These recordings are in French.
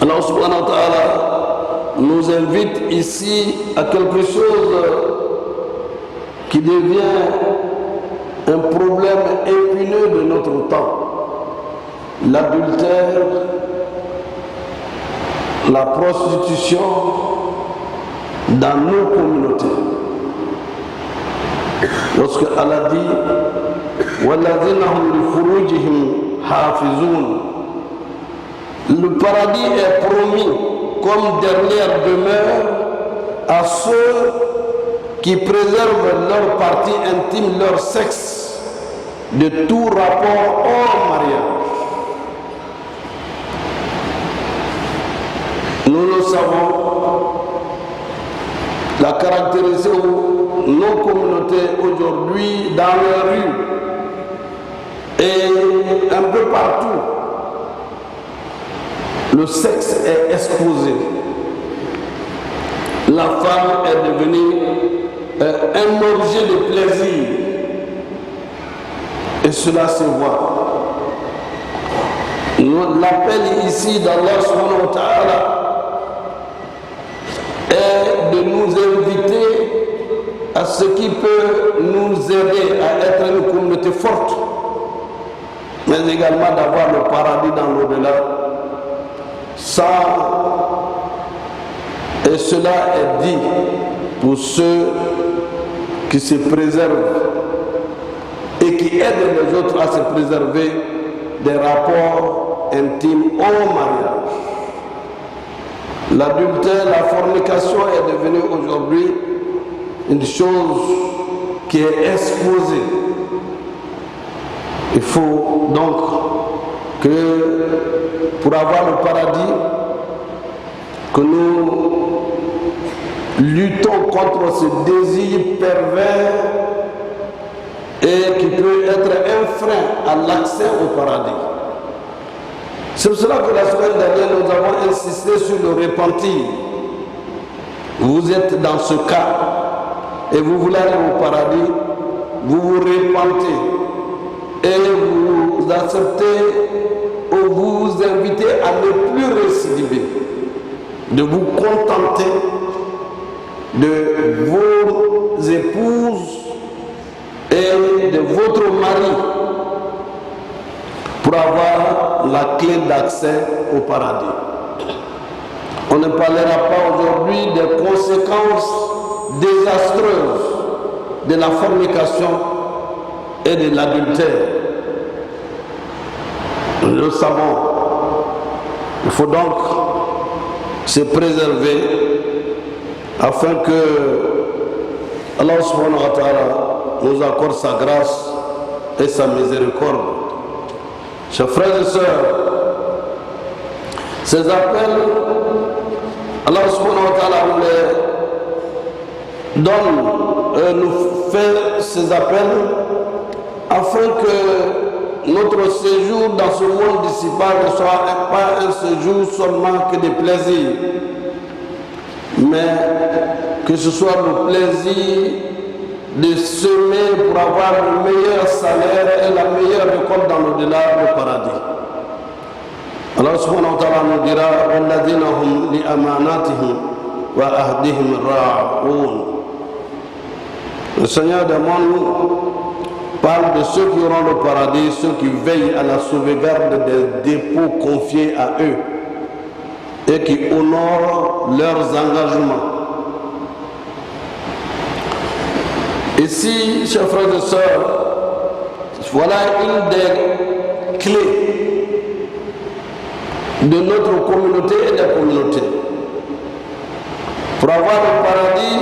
Allah subhanahu wa ta'ala nous invite ici à quelque chose qui devient un problème épineux de notre temps. L'adultère, la prostitution dans nos communautés. Lorsque Allah dit وَالَّذِينَ هُمْ لِفُرُوجِهِمْ حَافِظُونَ, le paradis est promis comme dernière demeure à ceux qui préservent leur partie intime, leur sexe, de tout rapport hors mariage. Nous le savons, la caractéristique de nos communautés aujourd'hui dans les rues et un peu partout, le sexe est exposé. La femme est devenue un objet de plaisir. Et cela se voit. L'appel ici d'Allah subhanahu wa ta'ala est de nous inviter à ce qui peut nous aider à être une communauté forte, mais également d'avoir le paradis dans l'au-delà. Et cela est dit pour ceux qui se préservent et qui aident les autres à se préserver des rapports intimes au mariage. L'adultère, la fornication est devenue aujourd'hui une chose qui est exposée. Il faut donc que pour avoir le paradis, que nous luttons contre ce désir pervers et qui peut être un frein à l'accès au paradis. C'est pour cela que la semaine dernière, nous avons insisté sur le repentir. Vous êtes dans ce cas et vous voulez aller au paradis, vous vous repentez et vous acceptez ou vous invitez à ne plus récidiver, de vous contenter de vos épouses et de votre mari pour avoir la clé d'accès au paradis. On ne parlera pas aujourd'hui des conséquences désastreuses de la fornication et de l'adultère. Nous le savons. Il faut donc se préserver afin que Allah subhanahu wa ta'ala nous accorde sa grâce et sa miséricorde. Chers frères et sœurs, ces appels, Allah subhanahu wa ta'ala nous les donne, nous fait ces appels afin que notre séjour dans ce monde d'ici-bas ne soit pas un séjour seulement que de plaisir, mais que ce soit le plaisir de semer pour avoir le meilleur salaire et la meilleure récolte dans l'au-delà, le paradis. Allah subhanahu wa ta'ala nous dira وَالَّذِينَ هُمْ لِأَمَانَاتِهِمْ وَأَهْدِهِمْ رَاعُونَ. Le Seigneur des mondes parle de ceux qui auront le paradis, ceux qui veillent à la sauvegarde des dépôts confiés à eux et qui honorent leurs engagements. Ici, chers frères et sœurs, voilà une des clés de notre communauté et des communautés. Pour avoir le paradis,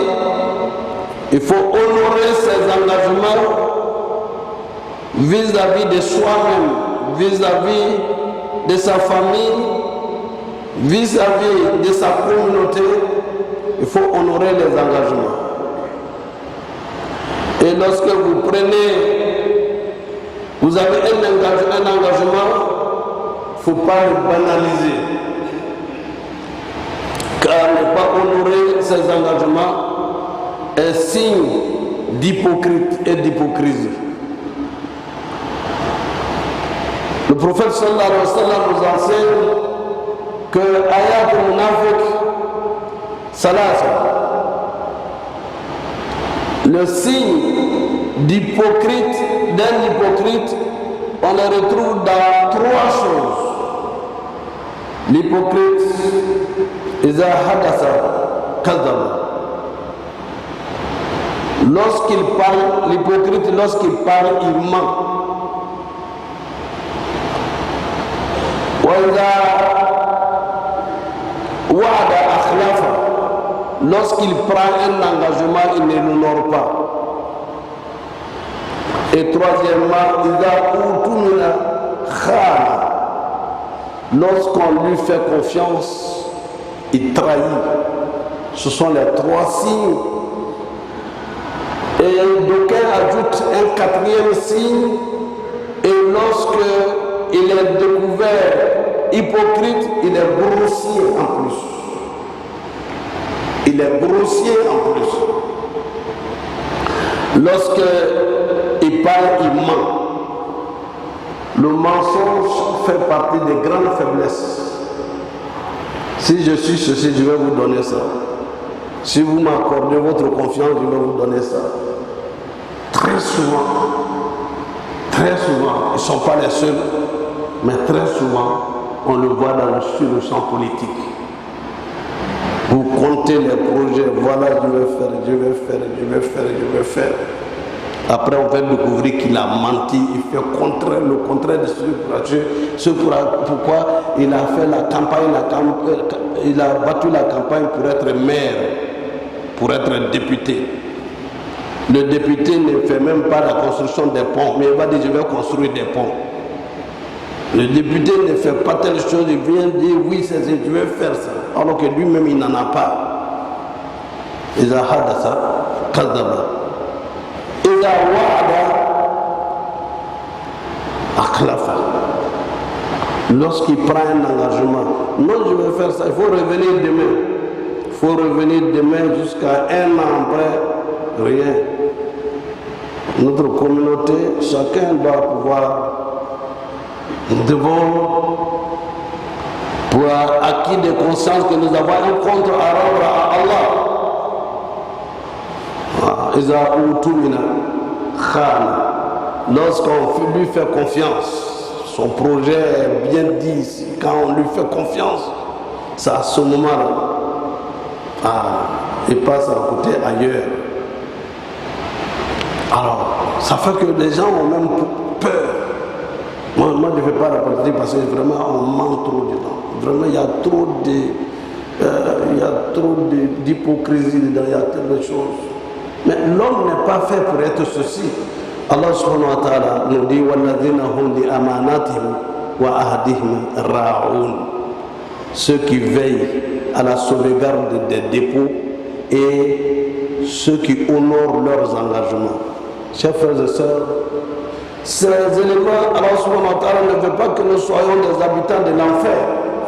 il faut honorer ses engagements vis-à-vis de soi-même, vis-à-vis de sa famille, vis-à-vis de sa communauté. Il faut honorer les engagements. Et lorsque vous prenez, vous avez un engagement, il ne faut pas le banaliser. Car ne pas honorer ces engagements est signe d'hypocrite et d'hypocrisie. Le prophète sallallahu alayhi wa sallam nous enseigne que ayat al-munafiq salasa, le signe d'hypocrite, d'un hypocrite, on le retrouve dans 3 choses. L'hypocrite, iza hadasa kadhaba. Lorsqu'il parle, l'hypocrite, lorsqu'il parle, il ment. Lorsqu'il prend un engagement, il ne l'honore pas. Et troisièmement, lorsqu'on lui fait confiance, il trahit. Ce sont les 3 signes. Et d'aucuns ajoutent un 4e signe. Et lorsque il est découvert hypocrite, il est grossier en plus. Il est grossier en plus. Lorsque il parle, il ment. Le mensonge fait partie des grandes faiblesses. Si je suis ceci, je vais vous donner ça. Si vous m'accordez votre confiance, je vais vous donner ça. Très souvent, ils ne sont pas les seuls, mais très souvent, on le voit sur le champ politique. Vous comptez les projets, voilà, je vais faire. Après, on va découvrir qu'il a menti, il fait le contraire de ce pourquoi il a fait la campagne, il a battu la campagne pour être maire, pour être député. Le député ne fait même pas la construction des ponts, mais il va dire je vais construire des ponts. Le député ne fait pas telle chose, il vient dire oui, je vais faire ça, alors que lui-même il n'en a pas. إذا حدث كذب إذا وعد أخلف. Lorsqu'il prend un engagement, non, je vais faire ça, il faut revenir demain. Il faut revenir demain jusqu'à 1 an après, rien. Notre communauté, chacun doit pouvoir, nous devons, pour acquis de conscience que nous avons un compte à rendre à Allah. Lorsqu'on lui fait confiance, son projet est bien dit, quand on lui fait confiance, c'est à ce moment-là, il passe à côté ailleurs. Alors, ça fait que les gens ont même peur. Moi je ne fais pas la politique parce que vraiment on ment trop dedans. Vraiment, il y a trop d'hypocrisie dedans, il y a tellement de choses. Mais l'homme n'est pas fait pour être ceci. Allah subhanahu wa ta'ala nous dit وَالَّذِينَ هُمْ لِأَمَانَاتِهِمْ وَأَهْدِهِمْ رَاعُونَ. Ceux qui veillent à la sauvegarde des dépôts et ceux qui honorent leurs engagements. Chers frères et sœurs, ces éléments, Allah subhanahu wa ta'ala ne veut pas que nous soyons des habitants de l'enfer.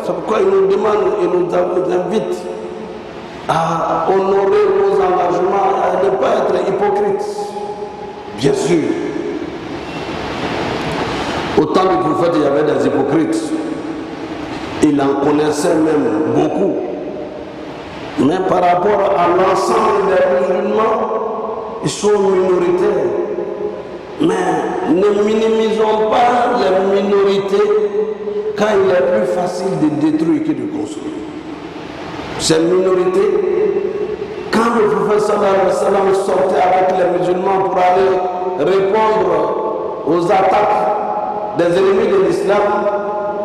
C'est pourquoi il nous demande, il nous invite à honorer nos engagements, à ne pas être hypocrite. Bien sûr. Au temps du prophète, il y avait des hypocrites. Il en connaissait même beaucoup. Mais par rapport à l'ensemble des musulmans, ils sont minoritaires. Mais ne minimisons pas les minorités quand il est plus facile de détruire que de construire. Ces minorités, quand le prophète sallallahu alayhi wa sallam sortait avec les musulmans pour aller répondre aux attaques des ennemis de l'islam,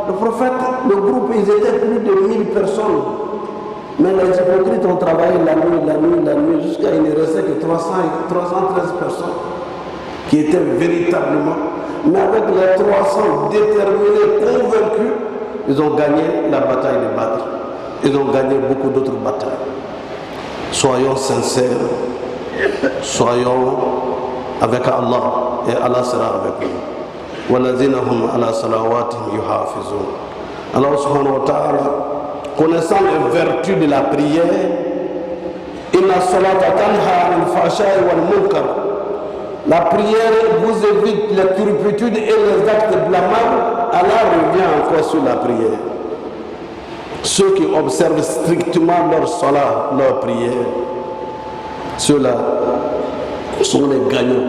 le prophète, le groupe, ils étaient plus de 1000 personnes. Mais les hypocrites ont travaillé la nuit, jusqu'à il ne restait que 313 personnes qui étaient véritablement, mais avec les 300 déterminés, convaincus, ils ont gagné la bataille de Badr. Ils ont gagné beaucoup d'autres batailles. Soyons sincères, soyons avec Allah, et Allah sera avec nous. وَالَّذِينَ هُمْ عَلَى صَلَوَاتِهِمْ يُحَافِظُونَ. Allah subhanahu wa ta'ala, connaissant les vertus de la prière, inna salata tanha anil fahsha'i wal munkar. La prière vous évite les turpitudes et les actes blâmables. Allah revient encore sur la prière. Ceux qui observent strictement leur salat, leur prière, ceux-là sont les gagnants.